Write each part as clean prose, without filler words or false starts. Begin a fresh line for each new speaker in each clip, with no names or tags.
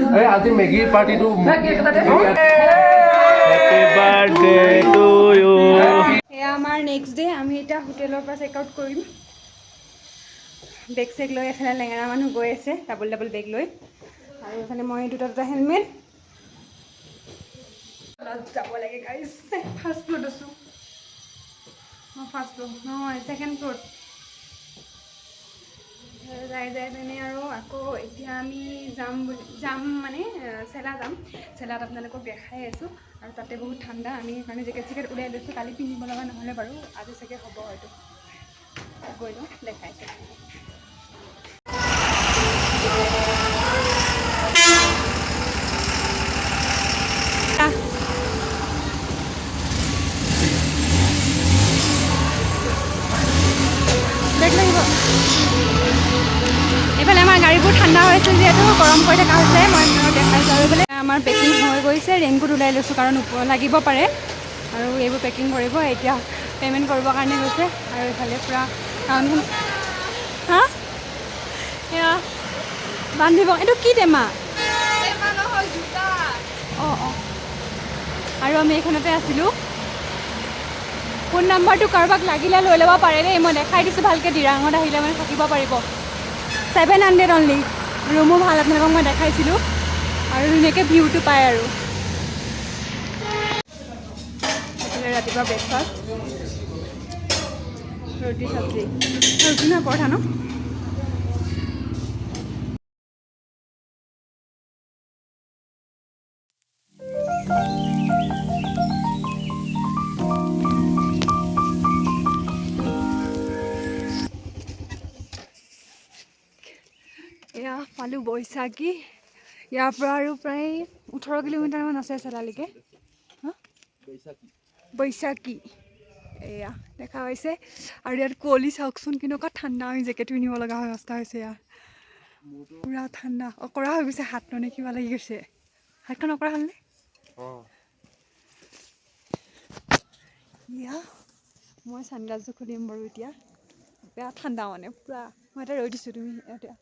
আজি মেগী পাৰ্টিটো
happy
birthday to you.
এয়া আমাৰ নেক্সট ডে আমি এতিয়া হোটেলৰ পৰা চেক আউট কৰিম। বেগ চেগ লৈ এফালে লেঙেৰা মানুহ গৈ আছে ডাবল ডাবল বেগ লৈ, আৰু এফালে মই দুটা হেলমেট যাব লাগে গাইজ। ফাৰ্ষ্ট ফ্ল'ৰত আছোঁ মই, ফাৰ্ষ্ট ফ্ল'ৰ নহয় ছেকেণ্ড ফ্ল'ৰত যাই পিনে আৰু আকৌ এতিয়া আমি যাম মানে চেলা যাম। চেলাত আপোনালোকক দেখাই আছোঁ, আৰু তাতে বহুত ঠাণ্ডা। আমি সেইকাৰণে জেকেট উলিয়াই লৈছোঁ, কালি পিন্ধিব লগা নহ'লে বাৰু, আজি চাগে হ'ব হয়তো। গৈ লওঁ দেখাইছোঁ। এইফালে আমাৰ গাড়ীবোৰ ঠাণ্ডা হৈছে যিহেতু গৰম কৰি থকা হৈছে, মই দেখাইছোঁ। আৰু এইফালে আমাৰ পেকিং হৈ গৈছে, ৰেইনকোট ওলাই লৈছোঁ কাৰণ লাগিব পাৰে, আৰু এইবোৰ পেকিং কৰিব। এতিয়া পে'মেণ্ট কৰিবৰ কাৰণে গৈছে, আৰু এইফালে পূৰা টাউনখন হা এয়া বান্ধিব। এইটো কি টেমা? অঁ অঁ, আৰু আমি এইখনতে আছিলোঁ। ফোন নাম্বাৰটো কাৰোবাক লাগিলে লৈ ল'ব পাৰে দেই, মই দেখাই দিছোঁ ভালকৈ। দিৰাঙত আহিলে মানে থাকিব পাৰিব। 700 অনলি, ৰুমো ভাল আপোনালোকক মই দেখাইছিলোঁ, আৰু ধুনীয়াকৈ ভিউটো পায়। আৰু এইফালে ৰাতিপুৱা ব্ৰেকফাষ্ট, ৰুটি চব্জি, ৰুটি নহয় পৰঠা ন। এয়া পালোঁ বৈশাখী। ইয়াৰ পৰা আৰু প্ৰায় 18 কিলোমিটাৰমান আছে চেলালৈকে। বৈশাখী এয়া দেখা হৈছে। আৰু ইয়াত কুঁৱলী চাওকচোন কেনেকুৱা ঠাণ্ডা, আমি জেকেট পিন্ধিব লগা হয় অৱস্থা হৈছে। ইয়াৰ পুৰা ঠাণ্ডা, অকৰা হৈ গৈছে হাত, মানে কিবা লাগি গৈছে। হাতখন অকৰা হ'লনে? ইয়া মই ছানগ্লাছযোৰ খুলিম বাৰু এতিয়া। বেয়া ঠাণ্ডা মানে পুৰা। মই এটা ৰৈ দিছোঁ, তুমি এতিয়া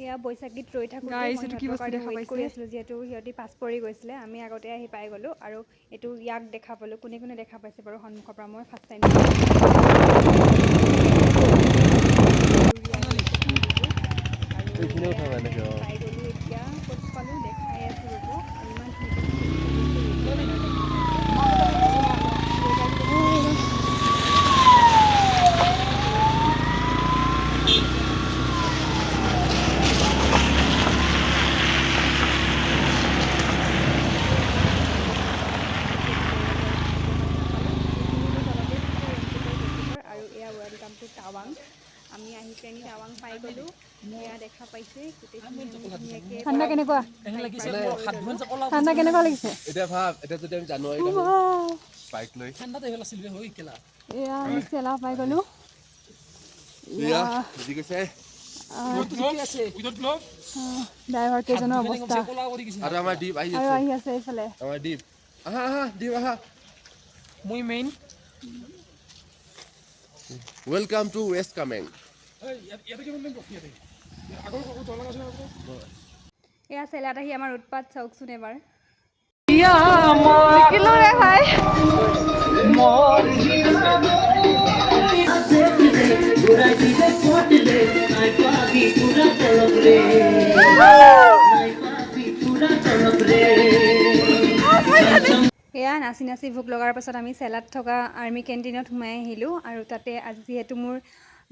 এয়া বৈশাখীত ৰৈ থাকোঁতে মই সিহঁতৰ কাৰণে ৱেইট কৰি আছিলোঁ, যিহেতু সিহঁতি পাছ পৰি গৈছিলে। আমি আগতে আহি পাই গ'লোঁ, আৰু এইটো ইয়াক দেখা পালোঁ। কোনে কোনে দেখা পাইছে বাৰু সন্মুখৰ পৰা? মই ফাৰ্ষ্ট টাইম পাই গ'লোঁ। এতিয়া ক'ত পালোঁ দেখাই আছোঁ ৰ'ব, আৰু ইমান ধুনীয়াকৈ টাৱাং। আমি আহি পেনি টাৱাং পাই গ'লোঁ। এয়া দেখা পাইছে গোটেইখিনি ধুনীয়াকৈ। ঠাণ্ডা কেনেকুৱা? ঠাণ্ডা কেনেকুৱা লাগিছে?
এতিয়া ভাব, এতিয়া যদি আমি জানুৱাৰীত বাইক লৈ
এয়া আমি চেলা পাই গ'লোঁ। ড্ৰাইভাৰ কেইজনৰ অৱস্থা,
আৰু আমাৰ দ্বীপ আহি
আছে এইফালে।
আমাৰ দ্বীপ আহা দ্বীপ আহা।
মই মেইন
ৱেলকাম টু ৱেষ্ট কামেং।
এয়া চেলাত আহি আমাৰ উৎপাত চাওকচোন এবাৰ। এয়া নাচি নাচি ভোক লগাৰ পাছত আমি চেলাত থকা আৰ্মি কেণ্টিনত সোমাই আহিলোঁ। আৰু তাতে আজি যিহেতু মোৰ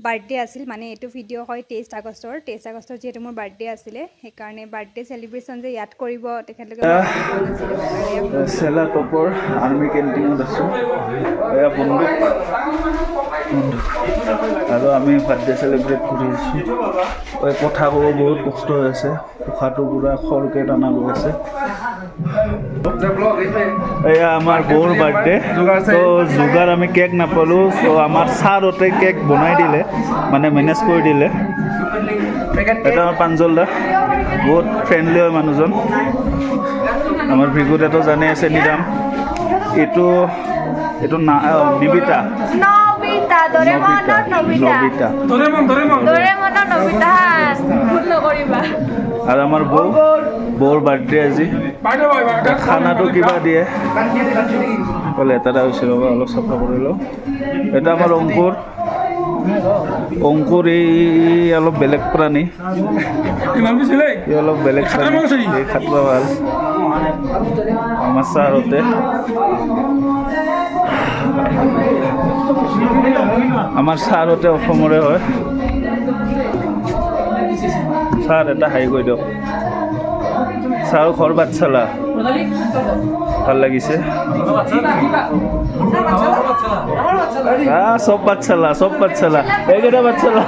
বাৰ্থডে আছিল, মানে এইটো ভিডিঅ' হয় 23 আগষ্টৰ। 23 আগষ্টত যিহেতু মোৰ বাৰ্থডে আছিলে, সেইকাৰণে বাৰ্থডে চেলিব্ৰেশ্যন যে ইয়াত কৰিব তেখেতলোকে
চেলা টপৰ আৰ্মি কেণ্টিনত আছোঁ। এয়া বন্ধুক আৰু আমি বাৰ্থডে চেলিব্ৰেট কৰি আছোঁ। কথা ক'ব বহুত কষ্ট হৈ আছে, উশাহটো পুৰা খৰকৈ টানা গৈ আছে। এয়া আমাৰ বৌৰ বাৰ্থডে, তো যোগাৰ আমি কেক নাপালোঁ। চ' আমাৰ ছাৰহঁতে কেক বনাই দিলে, মানে মেনেজ কৰি দিলে। এটা আমাৰ প্ৰাঞ্জল দা, বহুত ফ্ৰেণ্ডলি হয় মানুহজন। আমাৰ ভিগুতেতো জানে আছে নিদাম। এইটো নিবিতা
নবিতা ভুল নকৰিবা।
আৰু আমাৰ বৌৰ বাৰ্থডে আজি খানাটো কিবা দিয়ে লেতেৰা হৈছে ৰ'বা অলপ চাফা কৰি লওঁ এটা আমাৰ অংকুৰ এই অলপ বেলেগ প্ৰাণী ই অলপ বেলেগ প্ৰাণী এই খাটবা ভাল আমাৰ ছাৰহঁতে অসমৰে হয় ছাৰ এটা হাই কৈ দিয়ক ছাৰ ঘৰ বাটচালা ভাল লাগিছে সব বাটচালা এইকেইটা বাটচালা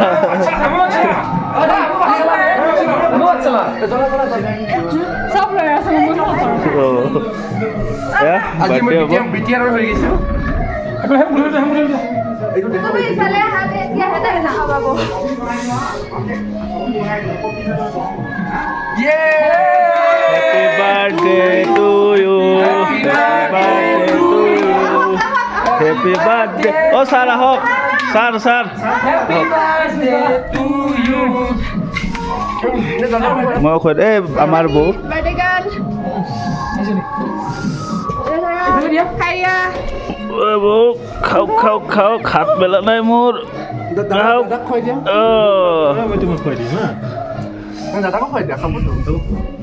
Happy birthday to you. Happy birthday. Oh, Sarah Hawk. Sar. Happy birthday to you. Mau khut amar bu. Birthday girl. Bu খাও খাত বেলা নাই মোৰ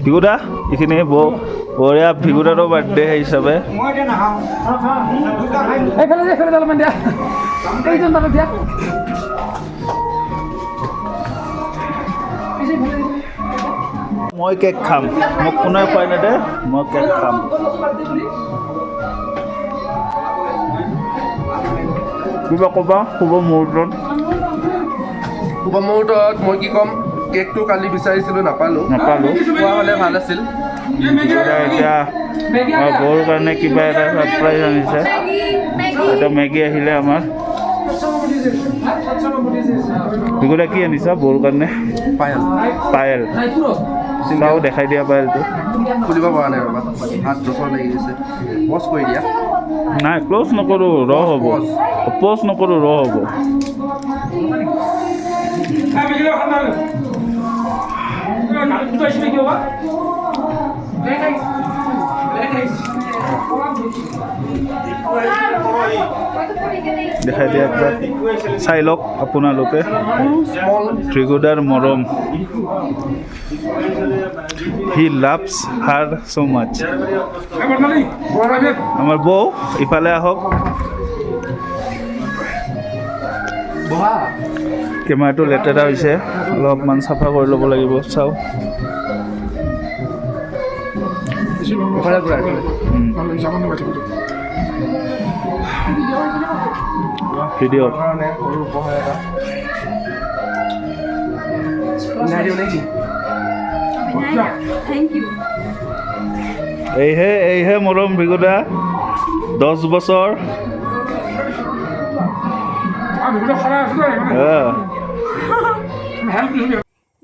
ভিগুদা এইখিনি বঢ়িয়া ভিগুদাৰো বাৰ্থডে হিচাপে মই কেক খাম মোক কোনোৱে খুৱাই নেদে মই কেক খাম কিবা ক'বা শুভ মুহূৰ্তত
মই কি ক'ম কেকটো কালি বিচাৰিছিলোঁ নাপালোঁ পোৱা হ'লে ভাল আছিল
এতিয়া বৌৰ কাৰণে কিবা এটা ছাৰপ্ৰাইজ আনিছে এটা মেগী আহিলে আমাৰ ভিগুদা কি আনিছা বৌৰ কাৰণে পায়েল চাও দেখাই দিয়া পায়েলটো
খুলিব পৰা নাই ৰ'বা হাত জচৰ লাগি গৈছে পজ কৰি দিয়া
নাই ক্ল'জ নকৰোঁ ৰ হ'ব পজ নকৰোঁ ৰ হ'ব দেখাই দিয়া একবাৰ চাই লওক আপোনালোকে ভিগুদাৰ মৰম হি লাভছ হাৰ ছ' মাছ আমাৰ বৌ ইফালে আহক কেমেৰাটো লেতেৰা হৈছে অলপমান চাফা কৰি ল'ব লাগিব চাওঁ ভিডিঅ' এইহে মৰম ভিগুদা 10 বছৰ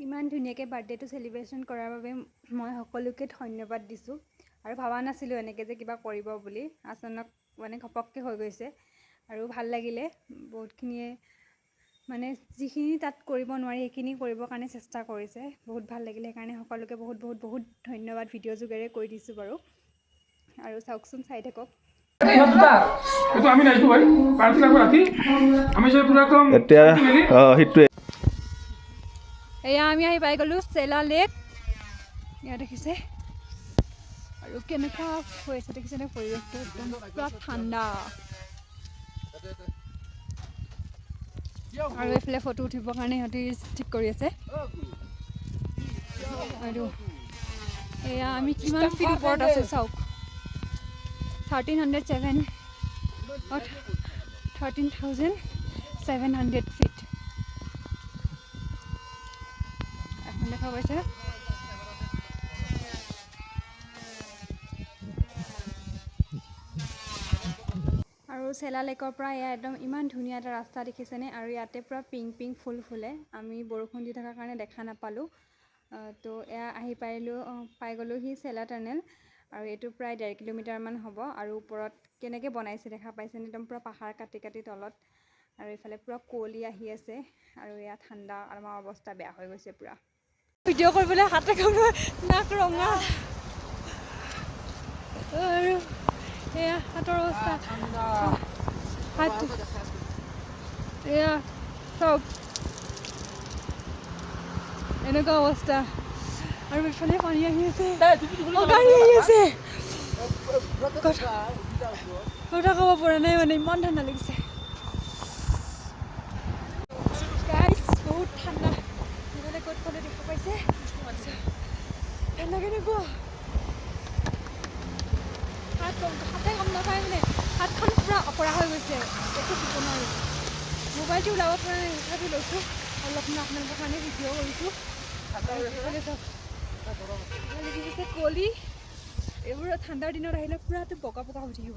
ইমান ধুনীয়াকৈ বাৰ্থডেটো চেলিব্ৰেশ্যন কৰাৰ বাবে মই সকলোকে ধন্যবাদ দিছোঁ আৰু ভবা নাছিলোঁ এনেকৈ যে কিবা কৰিব বুলি আচানক মানে ঘপককৈ হৈ গৈছে আৰু ভাল লাগিলে বহুতখিনিয়ে মানে যিখিনি তাত কৰিব নোৱাৰি সেইখিনি কৰিবৰ কাৰণে চেষ্টা কৰিছে বহুত ভাল লাগিলে সেইকাৰণে সকলোকে বহুত ধন্যবাদ ভিডিঅ' যোগেৰে কৈ দিছোঁ বাৰু আৰু চাওকচোন চাই থাকক
এতিয়া সেইটোৱে
এয়া আমি আহি পাই গ'লোঁ চেলা লেক ইয়াত দেখিছে আৰু কেনেকুৱা হৈ আছে দেখিছেনে পৰিৱেশটো একদম পুৰা ঠাণ্ডা আৰু এইফালে ফটো উঠিবৰ কাৰণে সিহঁতি ঠিক কৰি আছে আৰু এয়া আমি কিমান ফিট ওপৰত আছোঁ চাওক 13,700 ফিট এখন দেখা পাইছে আৰু চেলা লেকৰ পৰা এয়া একদম ইমান ধুনীয়া এটা ৰাস্তা দেখিছেনে আৰু ইয়াতে পুৰা পিংক ফুল ফুলে আমি বৰষুণ দি থকাৰ কাৰণে দেখা নাপালোঁ তো এয়া আহি পাই গ'লোহি চেলা টানেল আৰু এইটো প্ৰায় 1.5 কিলোমিটাৰমান হ'ব আৰু ওপৰত কেনেকৈ বনাইছে দেখা পাইছেনে একদম পুৰা পাহাৰ কাটি তলত আৰু এইফালে পুৰা কুঁৱলী আহি আছে আৰু এয়া ঠাণ্ডা আৰু আমাৰ অৱস্থা বেয়া হৈ গৈছে পুৰা ভিডিঅ' কৰিবলৈ হাতে কামে নাক ৰঙা আৰু এয়া হাতৰ অৱস্থা হাত এয়া চব এনেকুৱা অৱস্থা আৰু ইফালে পানী আহি আছে গাড়ী আহি আছে কথা ক'ব পৰা নাই মানে ইমান ঠাণ্ডা লাগিছে বহুত ঠাণ্ডা ইফালে ক'ত ক'লে দেখা পাইছে ঠাণ্ডা কেনেকুৱা হাতে গম নাপায় মানে হাতখন পূৰা অপৰা হৈ গৈছে একো দিব নোৱাৰোঁ মোবাইলটো ওলাব পৰা নাই তথাপি লৈছোঁ অলপমান আপোনালোকৰ কাৰণে ভিডিঅ' কৰিছোঁ দেখিছে কলি এইবোৰ ঠাণ্ডাৰ দিনত আহিলে পূৰাটো বগা বগা হৈ থাকিব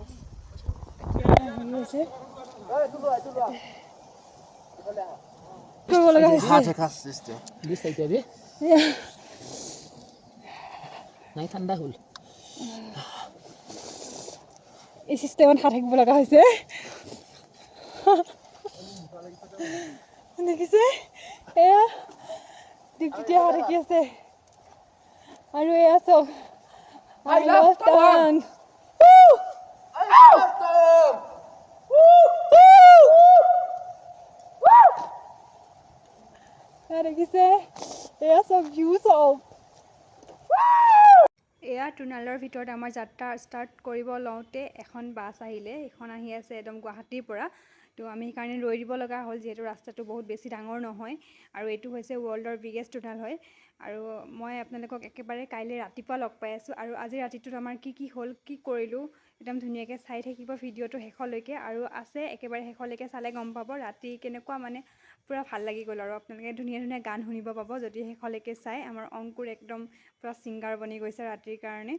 কৰিব লগা হৈছে
নাই ঠাণ্ডা হ'ল
এই চিষ্টেমত হাত থাকিব লগা হৈছে দেখিছে এয়া দীপ্তিয়ে হাত থাকি আছে আৰু এয়া চব দেখিছে এয়া চব ভিউ চব এয়া টুনালৰ ভিতৰত আমাৰ যাত্ৰা ষ্টাৰ্ট কৰিব লওঁতে এখন বাছ আহিলে এইখন আহি আছে একদম গুৱাহাটীৰ পৰা তো আমি সেইকাৰণে ৰৈ দিব লগা হ'ল যিহেতু ৰাস্তাটো বহুত বেছি ডাঙৰ নহয় আৰু এইটো হৈছে ৱৰ্ল্ডৰ বিগেষ্ট টুনাল হয় আৰু মই আপোনালোকক একেবাৰে কাইলৈ ৰাতিপুৱা লগ পাই আছোঁ আৰু আজি ৰাতিটোত আমাৰ কি হ'ল কি কৰিলোঁ একদম ধুনীয়াকৈ চাই থাকিব ভিডিঅ'টো শেষলৈকে আৰু আছে একেবাৰে শেষলৈকে চালে গম পাব ৰাতি কেনেকুৱা মানে পূৰা ভাল লাগি গ'ল আৰু আপোনালোকে ধুনীয়া ধুনীয়া গান শুনিব পাব যদি শেষলৈকে চাই আমাৰ অংকুৰ একদম পূৰা ছিংগাৰ বনি গৈছে ৰাতিৰ কাৰণে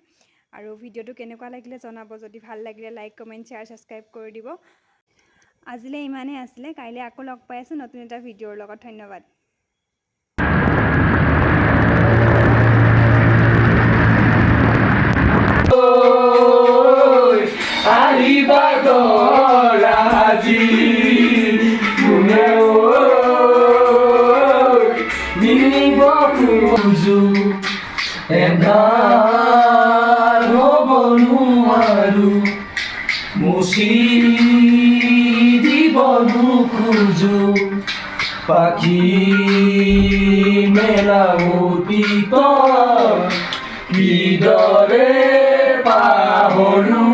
আৰু ভিডিঅ'টো কেনেকুৱা লাগিলে জনাব যদি ভাল লাগিলে লাইক কমেণ্ট শ্বেয়াৰ ছাবস্ক্ৰাইব কৰি দিব আজিলৈ ইমানেই আছিলে কাইলৈ আকৌ লগ পাই আছোঁ নতুন এটা ভিডিঅ'ৰ লগত ধন্যবাদ
পাখি মেলা অতীত কিদৰে পাহৰো